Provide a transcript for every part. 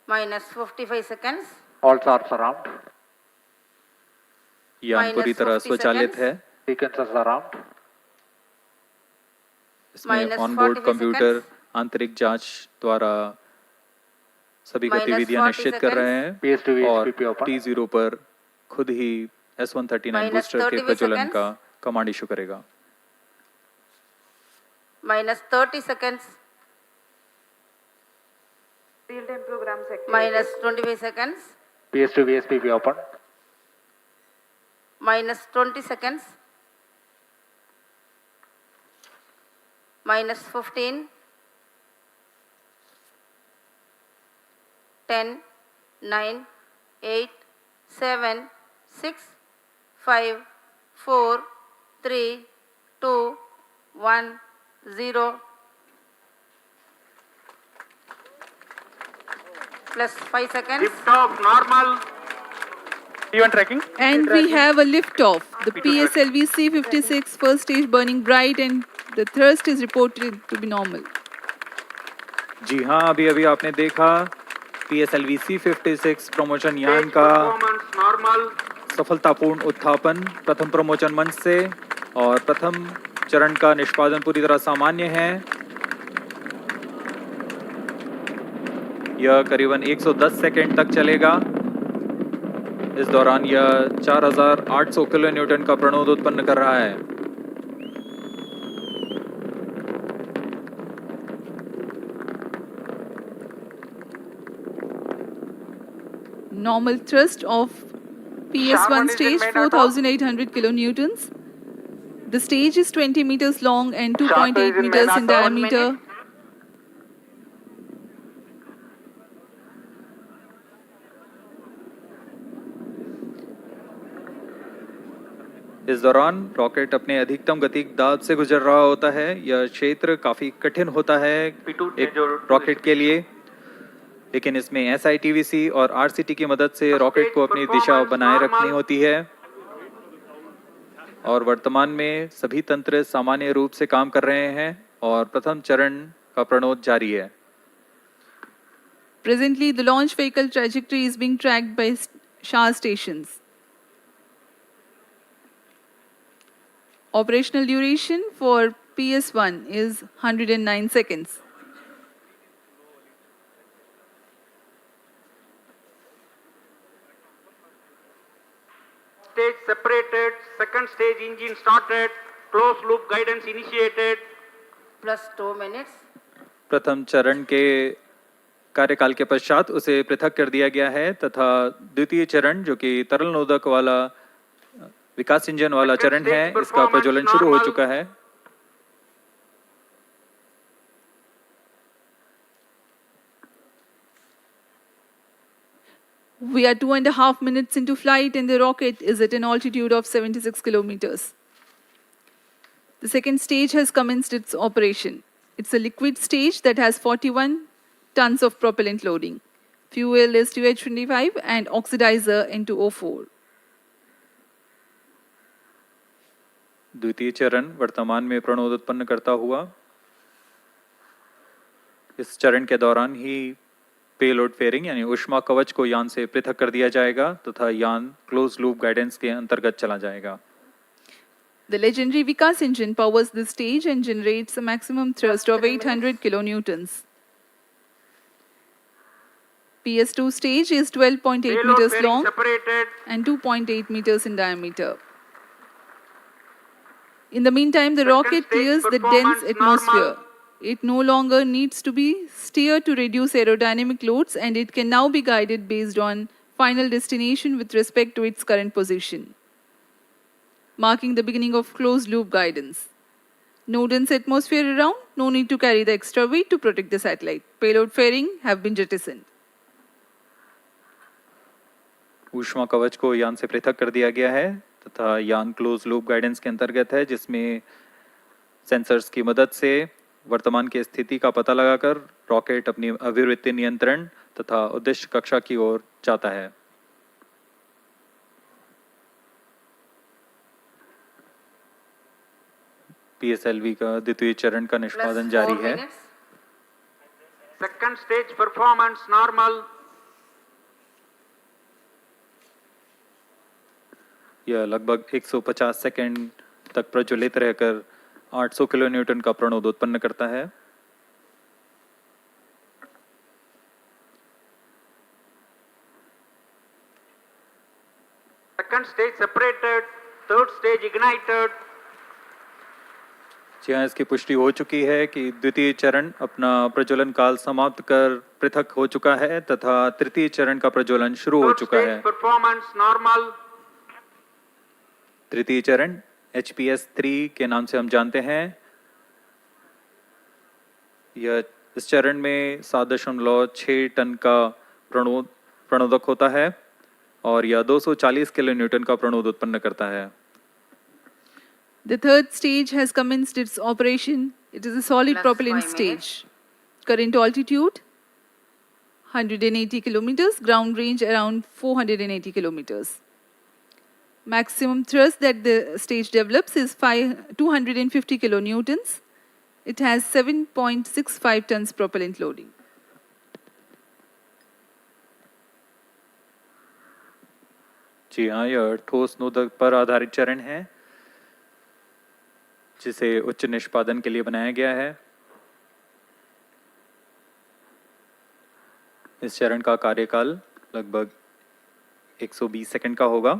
Minus 55 seconds. All arms around. यान पूरी तरह स्वचालित है। Sequences around. इसमें ऑनबोर्ड कंप्यूटर आंतरिक जांच द्वारा सभी गतिविधियां निश्चित कर रहे हैं और T0 पर खुद ही S139 बूस्टर के प्रज्वलन का कमांड इशू करेगा। Minus 30 seconds. Real time programs activated. Minus 25 seconds. PS2 VSPP open. Minus 20 seconds. Minus 15. 10, 9, 8, 7, 6, 5, 4, 3, 2, 1, 0. Plus 5 seconds. Lift off normal. T1 tracking. And we have a lift-off. The PSLV C-56 first stage burning bright and the thrust is reported to be normal. जी हाँ, अभी आपने देखा PSLV C-56 promotion यान Stage का performance normal. सफलतापूर्ण उत्थापन प्रथम promotion मंच से और प्रथम चरण का निष्पादन पूरी तरह सामान्य है। यह करीबन 110 सेकंड तक चलेगा। इस दौरान यह 4800 किलो न्यूटन का प्रणोद उत्पन्न कर रहा है। Normal thrust of PS1 stage 4,800 kilonewtons. The stage is 20 meters long and 2.8 meters in diameter. इस दौरान रॉकेट अपने अधिकतम गति दाब से गुजर रहा होता है। यह क्षेत्र काफी कठिन होता है एक रॉकेट के लिए, लेकिन इसमें SITVC और RCT की मदद से रॉकेट को अपनी दिशा बनाए रखनी होती है और वर्तमान में सभी तंत्र सामान्य रूप से काम कर रहे हैं और प्रथम चरण का प्रणोद जारी है। Presently, the launch vehicle trajectory is being tracked by SHAR stations. Operational duration for PS1 is 109 seconds. Stage separated. Second stage engine started. Closed loop guidance initiated. Plus 2 minutes. प्रथम चरण के कार्यकाल के पश्चात उसे पृथक कर दिया गया है तथा द्वितीय चरण जो कि तरल नोदक वाला विकास इंजन वाला चरण है, इसका प्रज्वलन शुरू हो चुका है। We are 2.5 minutes into flight and the rocket is at an altitude of 76 kilometers. The second stage has commenced its operation. It's a liquid stage that has 41 tons of propellant loading. Fuel is TH25 and oxidizer N2O4. द्वितीय चरण वर्तमान में प्रणोद उत्पन्न करता हुआ इस चरण के दौरान ही पेलोड फेयरिंग यानी ऊष्मा कवच को यान से पृथक कर दिया जाएगा तथा यान क्लोज लूप गाइडेंस के अंतर्गत चला जाएगा। The legendary Vikas engine powers this stage and generates a maximum thrust of 800 kilonewtons. PS2 stage is 12.8 Payload meters fairing long separated. and 2.8 meters in diameter. In the meantime, the Second rocket stage clears the performance dense atmosphere. normal. It no longer needs to be steered to reduce aerodynamic loads and it can now be guided based on final destination with respect to its current position, marking the beginning of closed-loop guidance. No dense atmosphere around, no need to carry the extra weight to protect the satellite. Payload fairing have been jettisoned. ऊष्मा कवच को यान से पृथक कर दिया गया है तथा यान क्लोज लूप गाइडेंस के अंतर्गत है, जिसमें सेंसर्स की मदद से वर्तमान की स्थिति का पता लगाकर रॉकेट अपनी अभिवृत्ति नियंत्रण तथा उद्देश्य कक्षा की ओर जाता है। PSLV का द्वितीय चरण का निष्पादन Plus जारी 4 है। minutes. Second stage performance normal. यह लगभग 150 सेकंड तक प्रज्वलित रहकर 800 किलोन्यूटन का प्रणोद उत्पन्न करता है। Second stage separated, third stage ignited. जी हाँ, इसकी पुष्टि हो चुकी है कि द्वितीय चरण अपना प्रज्वलन काल समाप्त कर पृथक हो चुका है तथा तृतीय चरण का प्रज्वलन शुरू हो Third चुका है। stage performance normal. तृतीय चरण HPS 3 के नाम से हम जानते हैं। यह इस चरण में 7.6 टन का प्रणोदक होता है और यह 240 किलोन्यूटन का प्रणोद उत्पन्न करता है। The third stage has commenced its operation. It is a solid Plus propellant 5 stage. minutes. Current altitude 180 kilometers, ground range around 480 kilometers. Maximum thrust that the stage develops is 250 kilonewtons. It has 7.65 tons propellant loading. जी हाँ, यह ठोस नोदक पर आधारित चरण है जिसे उच्च निष्पादन के लिए बनाया गया है। इस चरण का कार्यकाल लगभग 120 सेकंड का होगा।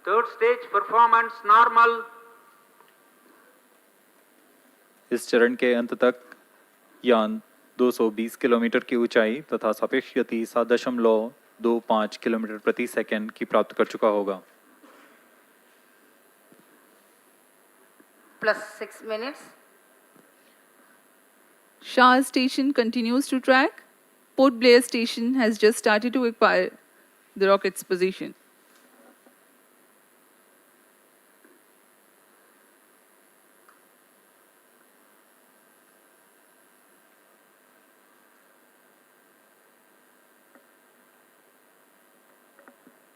Third stage performance normal. इस चरण के अंत तक यान 220 किलोमीटर की ऊंचाई तथा सापेक्ष गति 7.25 किलोमीटर प्रति सेकंड की प्राप्त कर चुका होगा। Plus 6 minutes. Shah station continues to track. Port Blair station has just started to acquire the rocket's position.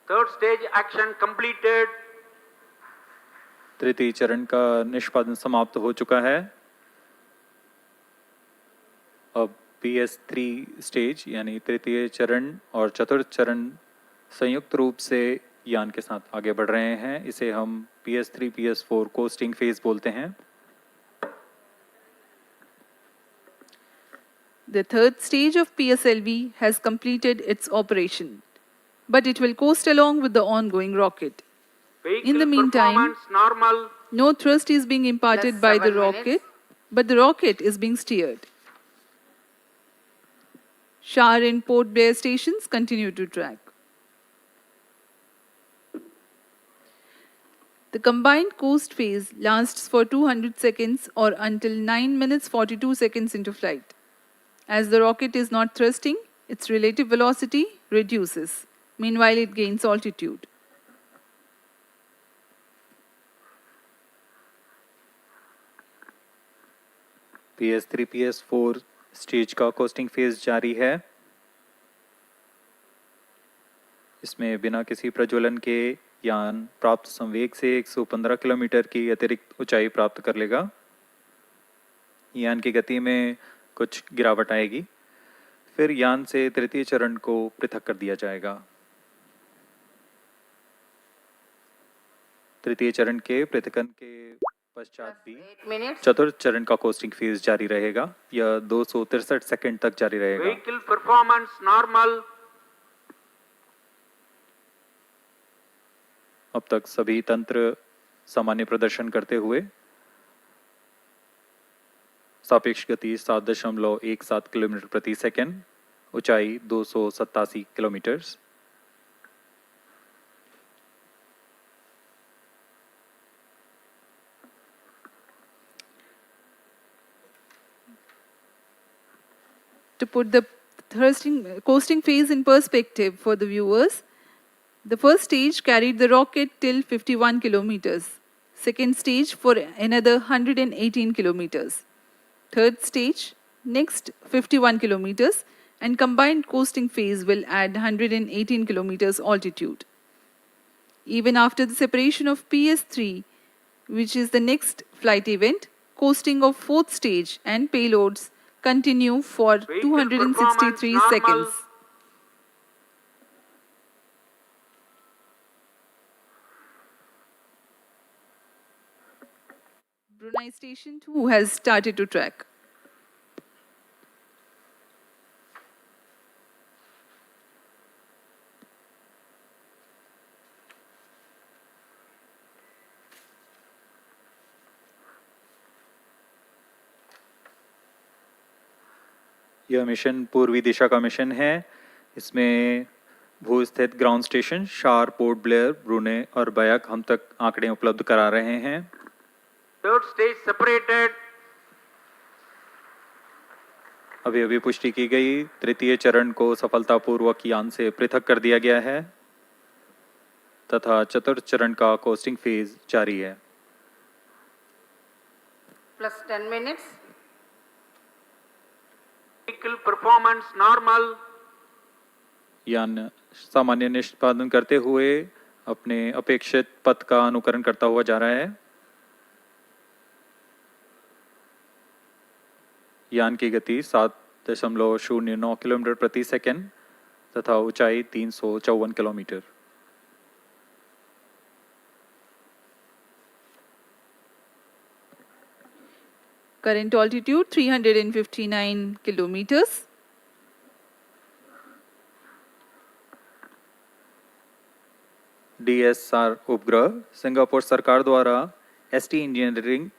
Third stage action completed. तृतीय चरण का निष्पादन समाप्त हो चुका है। अब PS3 स्टेज यानी तृतीय चरण और चतुर्थ चरण संयुक्त रूप से यान के साथ आगे बढ़ रहे हैं। इसे हम PS3 PS4 कोस्टिंग फेज बोलते हैं। The third stage of PSLV has completed its operation, but it will coast along with the ongoing rocket. Vehicle In the meantime, performance normal. No thrust is being imparted Plus by the 7 minutes. rocket, but the rocket is being steered. Shar and Port Blair stations continue to track. The combined coast phase lasts for 200 seconds or until 9 minutes 42 seconds into flight. As the rocket is not thrusting, its relative velocity reduces. Meanwhile, it gains altitude. PS3 PS4 stage का costing phase जारी है। इसमें बिना किसी प्रज्वलन के यान प्राप्त संवेग से 115 किलोमीटर की अतिरिक्त ऊंचाई प्राप्त कर लेगा। यान की गति में कुछ गिरावट आएगी, फिर यान से तृतीय चरण को पृथक कर दिया जाएगा। तृतीय चरण के पृथकन के पश्चात भी 8 minutes. चतुर्थ चरण का कोस्टिंग फेज जारी रहेगा। यह 263 सेकंड तक जारी रहेगा। Vehicle performance normal. अब तक सभी तंत्र सामान्य प्रदर्शन करते हुए सापेक्ष गति 7.17 किलोमीटर प्रति सेकंड, ऊंचाई 287 kilometre. To put the coasting phase in perspective for the viewers, the first stage carried the rocket till 51 kilometers. Second stage for another 118 kilometers. Third stage, next 51 kilometers, and combined coasting phase will add 118 kilometers altitude. Even after the separation of PS3, which is the next flight event, coasting of fourth stage and payloads continue for Vehicle 263 performance normal. seconds. My station 2 has started to track. यह mission पूर्वी दिशा का mission है। इसमें भू स्थित ground station शार, port Blair, ब्रूने और बयाक हम तक आंकड़े उपलब्ध करा रहे हैं। Third stage separated. अभी पुष्टि की गई, तृतीय चरण को सफलतापूर्वक यान से पृथक कर दिया गया है तथा चतुर्थ चरण का कोस्टिंग फेज जारी है। plus 10 minutes, Vehicle performance normal. यान सामान्य निष्पादन करते हुए अपने अपेक्षित पथ का अनुकरण करता हुआ जा रहा है। यान की गति 7.09 किलोमीटर प्रति सेकंड तथा ऊंचाई 354 kilometre. Current altitude 359 kilometers. DSR उपग्रह सिंगापुर सरकार द्वारा ST इंजीनियरिंग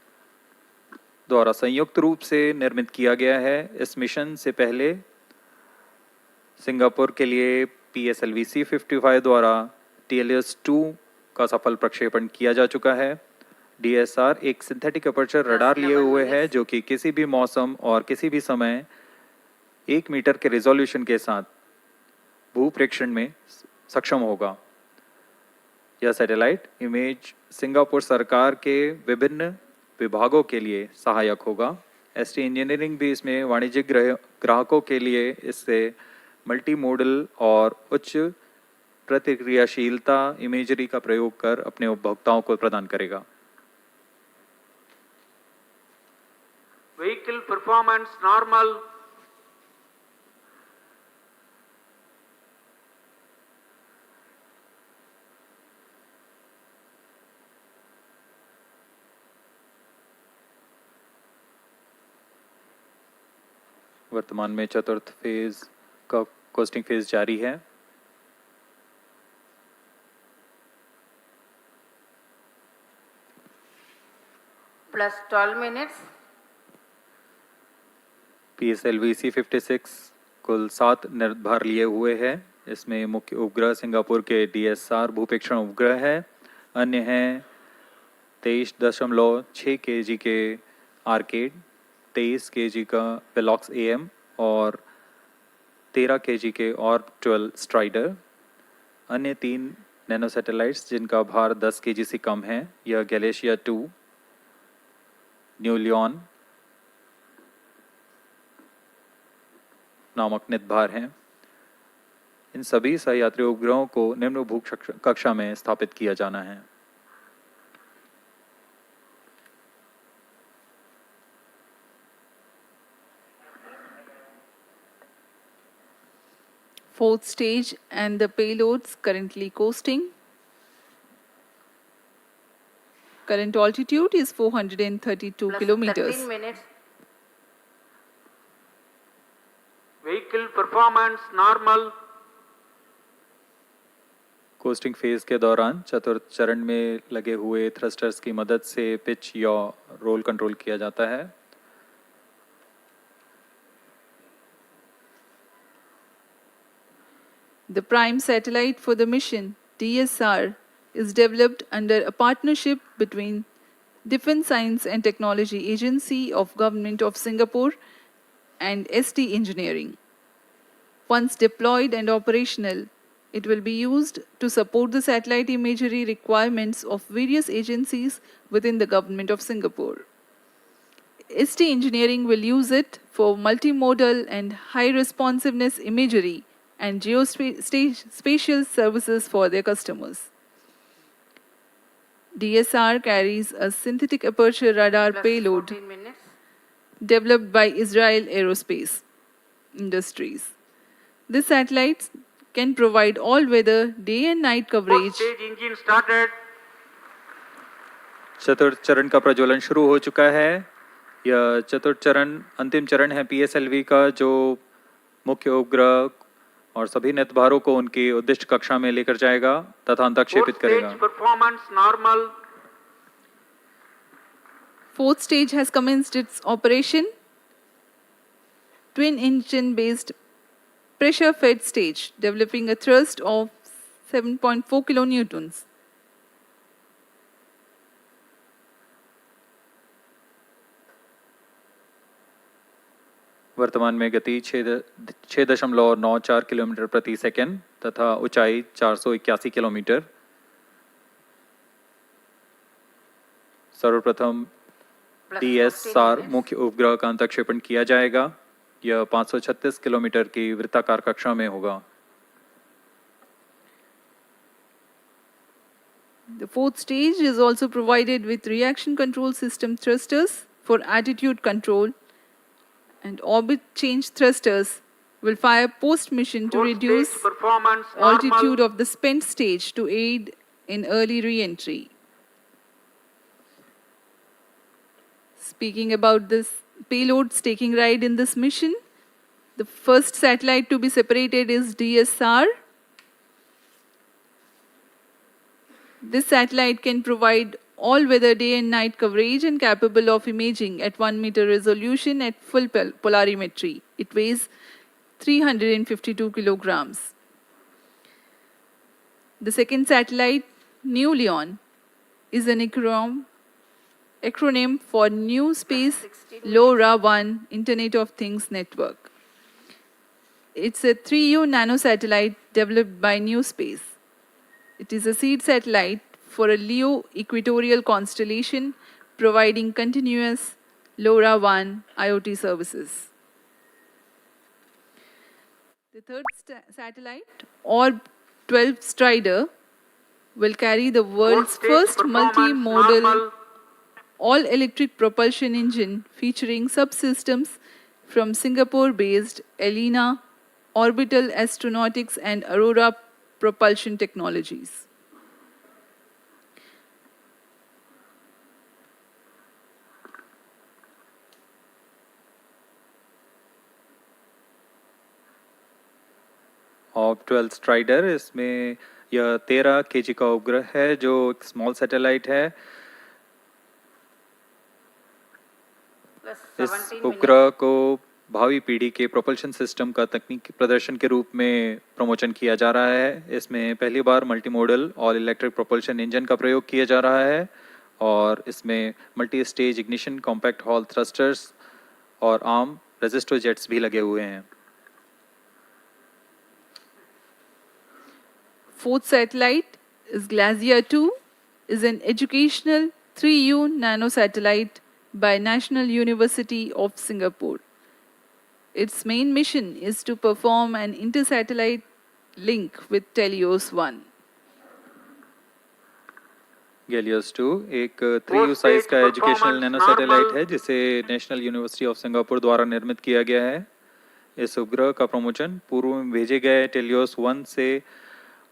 द्वारा संयुक्त रूप से निर्मित किया गया है। इस मिशन से पहले सिंगापुर के लिए PSLV C-55 द्वारा TLS-2 का सफल प्रक्षेपण किया जा चुका है। DSR एक सिंथेटिक अपर्चर रडार लिए हुए है जो कि किसी भी मौसम और किसी भी समय 1 मीटर के रिजोल्यूशन के साथ भूप्रेक्षण में सक्षम होगा। यह सैटेलाइट इमेज सिंगापुर सरकार के विभिन्न विभागों के लिए सहायक होगा। ST इंजीनियरिंग भी इसमें वाणिज्यिक ग्राहकों के लिए इससे मल्टी मोडल और उच्च प्रतिक्रियाशीलता इमेजरी का प्रयोग कर अपने उपभोक्ताओं को प्रदान करेगा। Vehicle performance normal. वर्तमान में चतुर्थ फेज का कोस्टिंग फेज जारी है। plus 12 minutes, PSLV C-56 कुल 7 निर्धार लिए हुए है। इसमें मुख्य उपग्रह सिंगापुर के DSR भूपेक्षण उपग्रह है। अन्य हैं 23.6 kg के आर्केड, 23 kg का वेलॉक्स AM और 13 kg के ऑर्ब 12 स्ट्राइडर। अन्य 3 नैनो सैटेलाइट्स जिनका भार 10 kg से कम है, यह गैलेशिया 2, न्यू लियोन नामक नितभार हैं। इन सभी सहयात्री उपग्रहों को निम्न भू कक्षा में स्थापित किया जाना है। Fourth stage and the payloads currently coasting. Current altitude is 432 plus kilometers. 13 minutes, Vehicle performance normal. Costing phase के दौरान चतुर्थ चरण में लगे हुए थ्रस्टर्स की मदद से पिच या रोल कंट्रोल किया जाता है। The prime satellite for the mission, DSR, is developed under a partnership between Defence Science and Technology Agency of Government of Singapore and ST Engineering. Once deployed and operational, it will be used to support the satellite imagery requirements of various agencies within the Government of Singapore. ST Engineering will use it for multimodal and high responsiveness imagery and geospatial services for their customers. DSR carries a synthetic aperture radar plus payload 14 minutes, developed by Israel Aerospace Industries. This satellite can provide all-weather day and night Fourth coverage. stage engine started. चतुर्थ चरण का प्रज्वलन शुरू हो चुका है। यह चतुर्थ चरण अंतिम चरण है PSLV का, जो मुख्य उपग्रह और सभी नेतभारों को उनकी उद्दिष्ट कक्षा में लेकर जाएगा तथा अंतक्षेपित Fourth करेगा। stage performance normal. Fourth stage has commenced its operation. Twin engine based pressure fed stage developing a thrust of 7.4 kilonewtons. वर्तमान में गति 6.94 किलोमीटर प्रति सेकंड तथा ऊंचाई 481 किलोमीटर। सर्वप्रथम plus DSR 15 minutes. मुख्य उपग्रह का अंतक्षेपण किया जाएगा। यह 536 किलोमीटर की वृत्ताकार कक्षा में होगा। The fourth stage is also provided with reaction control system thrusters for attitude control, and orbit change thrusters will fire post-mission to Fourth reduce stage performance altitude normal. of the spent stage to aid in early re-entry. Speaking about this payloads taking ride in this mission, the first satellite to be separated is DSR. This satellite can provide all-weather day and night coverage and capable of imaging at 1 meter resolution at full polarimetry. It weighs 352 kilograms. The second satellite, New Leon, is an acronym for New Space LoRaWAN Internet of Things Network. It's a 3U nanosatellite developed by New Space. It is a seed satellite for a LEO equatorial constellation providing continuous LoRaWAN IoT services. The third satellite, Orb 12 Strider, will carry the Fourth world's stage first performance multimodal normal. all-electric propulsion engine featuring subsystems from Singapore-based ELINA, Orbital Astronautics and Aurora Propulsion Technologies. ऑर्ब 12 strider, इसमें यह 13 kg का उपग्रह है जो एक small satellite है। Plus इस 17 उपग्रह minutes. को भावी पीढ़ी के प्रोपल्शन सिस्टम का तकनीकी प्रदर्शन के रूप में प्रमोशन किया जा रहा है। इसमें पहली बार multimodal all electric propulsion engine का प्रयोग किया जा रहा है और इसमें multi stage ignition, compact hall thrusters और आर्म रेजिस्टर जेट्स भी लगे हुए हैं। Fourth satellite is Glacier 2, is an educational 3U nanosatellite by National University of Singapore. Its main mission is to perform an inter-satellite link with Telios 1. गैलियस 2 एक 3U size का educational nano satellite है जिसे national university of Singapore द्वारा निर्मित किया गया है। इस उपग्रह का प्रमोशन पूर्व में भेजे गए टेलियोस 1 से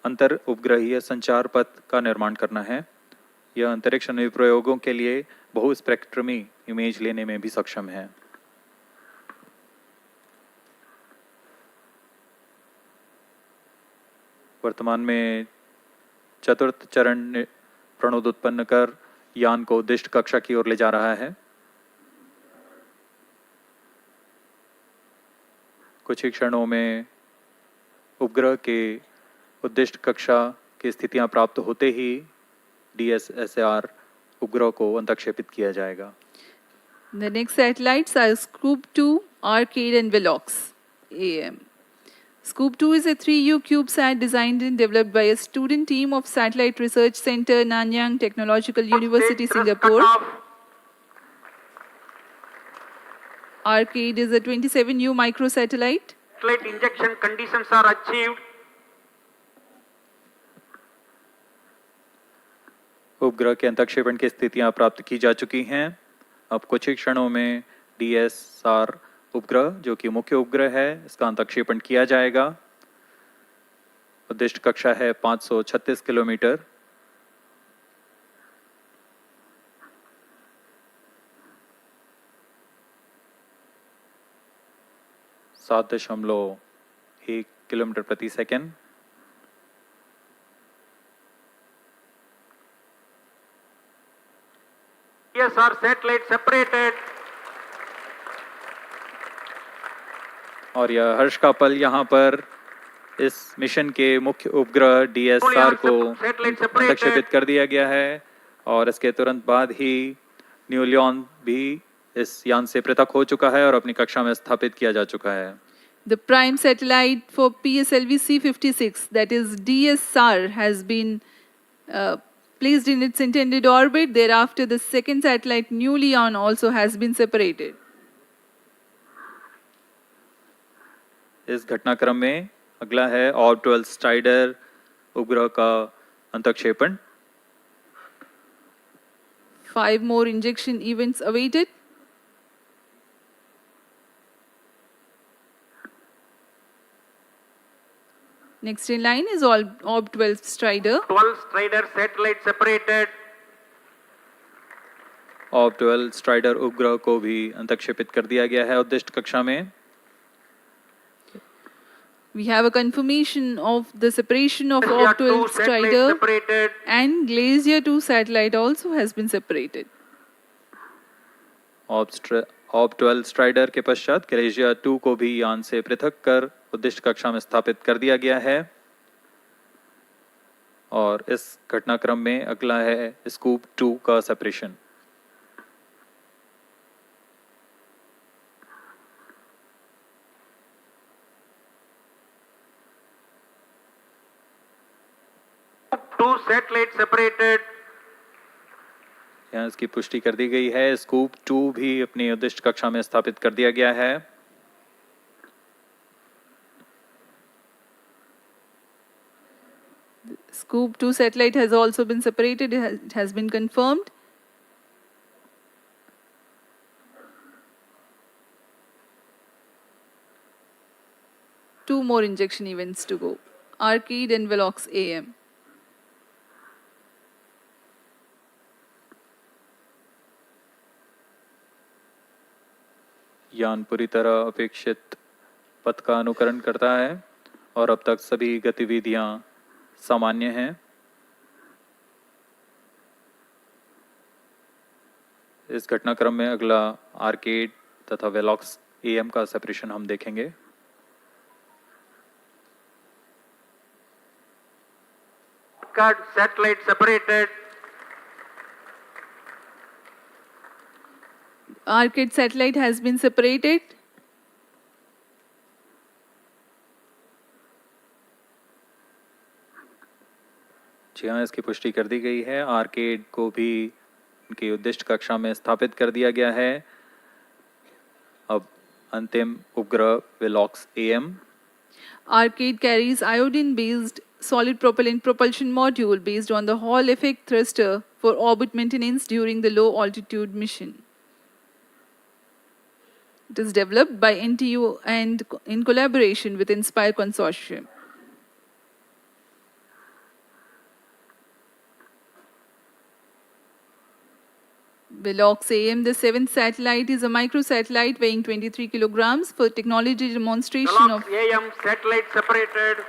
अंतर उपग्रहीय संचार पथ का निर्माण करना है। यह अंतरिक्ष अनुप्रयोगों के लिए बहु स्पेक्ट्रमी इमेज लेने में भी सक्षम है। वर्तमान में चतुर्थ चरण प्रणोद उत्पन्न कर यान को उद्दिष्ट कक्षा की ओर ले जा रहा है। कुछ ही क्षणों में उपग्रह के उद्दिष्ट कक्षा की स्थितियां प्राप्त होते ही DSSR उपग्रह को अंतक्षेपित किया जाएगा। The next satellites are Scoop 2, Arcade and Velox AM. Scoop 2 is a 3U CubeSat designed and developed by a student team of Satellite Research Center, Nanyang Technological University, Fourth stage thrust Singapore. cutoff. Arcade is a 27U microsatellite. Satellite injection conditions are achieved. उपग्रह के अंतक्षेपण की स्थितियां प्राप्त की जा चुकी हैं। अब कुछ ही क्षणों में DSR उपग्रह जो कि मुख्य उपग्रह है इसका अंतक्षेपण किया जाएगा। उद्दिष्ट कक्षा है 536 किलोमीटर। 7.1 किलोमीटर प्रति सेकंड। DSR satellite separated. और यह हर्ष का पल यहाँ पर इस मिशन के मुख्य उपग्रह DSR को प्रक्षेपित कर दिया गया है और इसके तुरंत बाद ही न्यू लियोन भी इस यान से पृथक हो चुका है और अपनी कक्षा में स्थापित किया जा चुका है। The prime satellite for PSLV C56, that is DSR, has been placed in its intended orbit. Thereafter, the second satellite, New Leon, also has been separated. इस घटनाक्रम में अगला है ऑर्बिटल स्ट्राइडर उपग्रह का अंतक्षेपण। 5 more injection events awaited. Next in line is Orb 12 Strider. 12 Strider satellite separated. Orbital strider उपग्रह को भी अंतक्षेपित कर दिया गया है उद्दिष्ट कक्षा में। We have a confirmation of the separation of Glacier Orb 12 2 satellite Strider, separated. and Glacier 2 satellite also has been separated. ऑर्ब 12 strider के पश्चात ग्लेशियर 2 को भी यान से पृथक कर उद्दिष्ट कक्षा में स्थापित कर दिया गया है और इस घटनाक्रम में अगला है स्कूप 2 का सेपरेशन। Two satellites separated. यहाँ इसकी पुष्टि कर दी गई है। स्कूप 2 भी अपनी उद्दिष्ट कक्षा में स्थापित कर दिया गया है। Scoop 2 satellite has also been separated. It has been confirmed. Two more injection events to go. Arcade and Velox AM. यान पूरी तरह अपेक्षित पथ का अनुकरण करता है और अब तक सभी गतिविधियां सामान्य हैं। इस घटनाक्रम में अगला आर्केड तथा वेलॉक्स एएम का सेपरेशन हम देखेंगे। Satellite separated. Arcade satellite has been separated. जी हाँ, इसकी पुष्टि कर दी गई है। आर्केड को भी उनकी उद्दिष्ट कक्षा में स्थापित कर दिया गया है। अब अंतिम उपग्रह Velox am. Arcade carries iodine-based solid propellant propulsion module based on the Hall effect thruster for orbit maintenance during the low altitude mission. It is developed by NTU and in collaboration with Inspire Consortium. Velox AM, the seventh satellite, is a microsatellite weighing 23 kilograms for technology demonstration of Velox AM satellite separated.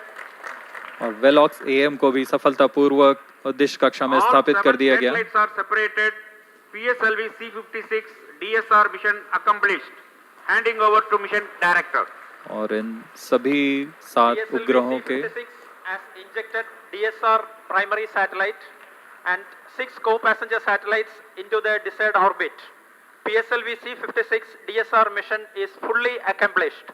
और Velox am को भी सफलतापूर्वक उद्दिष्ट कक्षा में स्थापित कर दिया गया। Satellites are separated. PSLV C56 DSR mission accomplished. Handing over to mission director. और इन सभी 7 उपग्रहों के has injected DSR primary satellite and 6 co-passenger satellites into their desired orbit. PSLV C56 DSR mission is fully accomplished.